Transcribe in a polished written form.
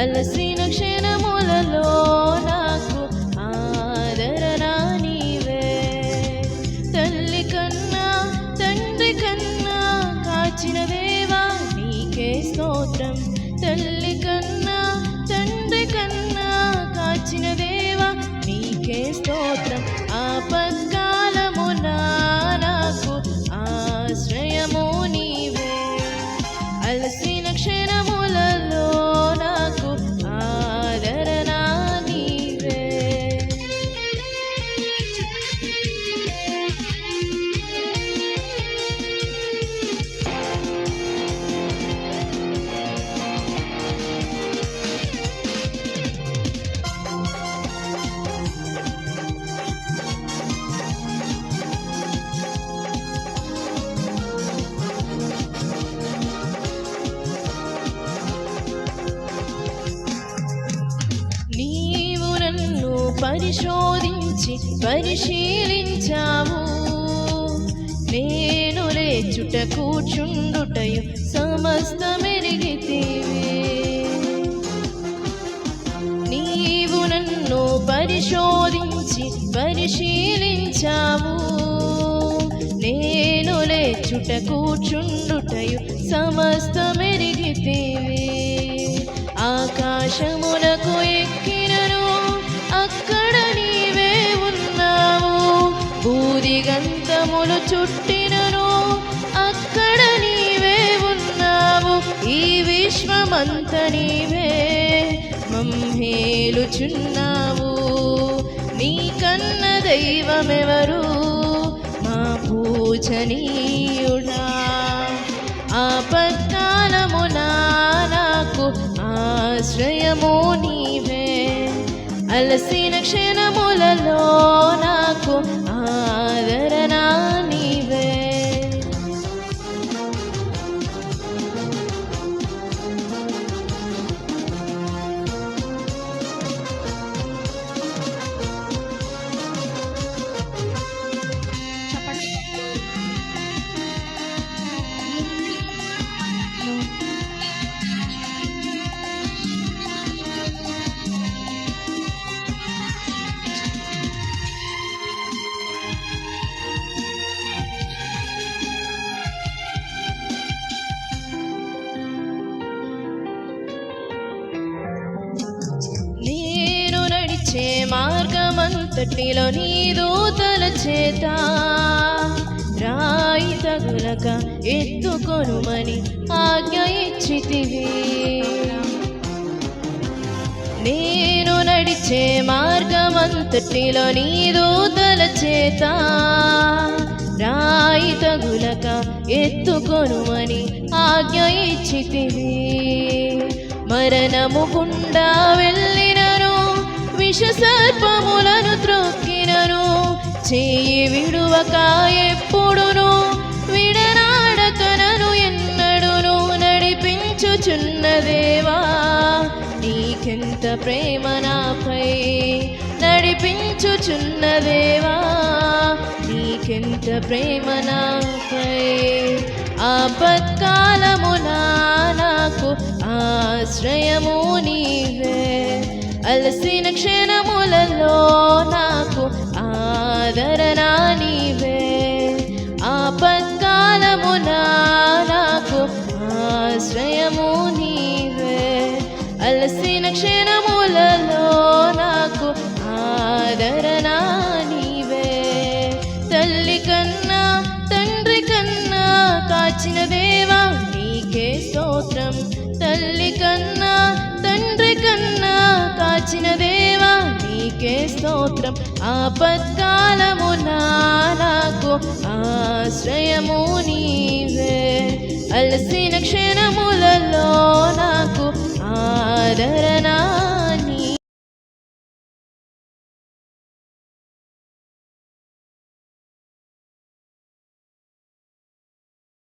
అలసిన క్షణములలో నాకు ఆదరణ నీవే. తల్లి కన్నా తండ్రి కన్నా కాచిన దేవా నీకే స్తోత్రం. తల్లి కన్నా తండ్రి కన్నా కాచిన దేవా నీకే స్తోత్రం. ఆపత్కాలమున నాకు ఆశ్రయము నీవే. అలసిన క్షణములలో నాకు ఆదరణ నీవే. నీవు నన్ను పరిశోధించి పరిశీలించావు. నేను లేచుట కూర్చుండుటయు సమస్తమెరిగితివి. నీవు నన్ను పరిశోధించి పరిశీలించావు. నేను లేచుట కూర్చుండుటయు సమస్తమెరిగితివి. ఆకాశమునకు ఎక్కినను అక్కడ నీవే ఉన్నావు. భూదిగంతములు చుట్టినను అక్కడ నీవే ఉన్నావు. ఈ విశ్వమంత నీవే మమ్మేలుచున్నావు. నీ కన్న దైవమెవరు మా పూజనీయుడా. ఆపత్కాలమున నాకు ఆశ్రయము నీవే. అలసిన క్షణములలో నాకు ఆదరణ నీవే. నేను నడిచే మార్గమంతటిలో నీ దూతల చేత రాయి తగులక ఎత్తుకొనుమని ఆజ్ఞ ఇచ్చితివి. నేను నడిచే మార్గమంతటిలో నీ దూతల చేత రాయి తగులక ఎత్తుకొనుమని ఆజ్ఞ ఇచ్చితివి. మరణము గుండా వెళ్ళినను విషసర్పములను త్రొక్కినను చేయి విడువక ఎప్పుడును విడనాడక నన్ను ఎన్నడును నడిపించుచున్న దేవా నీకెంత ప్రేమ నాపై. నడిపించుచున్న దేవా నీకెంత ప్రేమ నాపై. ఆపత్కాలమున నాకు ఆశ్రయము నీవే. అలసిన క్షణములలో నాకు ఆదరణ నీవే. ఆపత్కాలమున నాకు ఆశ్రయము నీవే. అలసిన క్షణములలో నాకు ఆదరణ నీవే. తల్లి కన్నా తండ్రి కన్నా కాచిన దేవా నీకే స్తోత్రం. తల్లి కన్నా తండ్రి కన్నా కాచిన దేవా నీకే స్తోత్రం. ఆపత్కాలమున నాకు ఆశ్రయము నీవే. అలసిన క్షణములలో నాకు ఆదరణ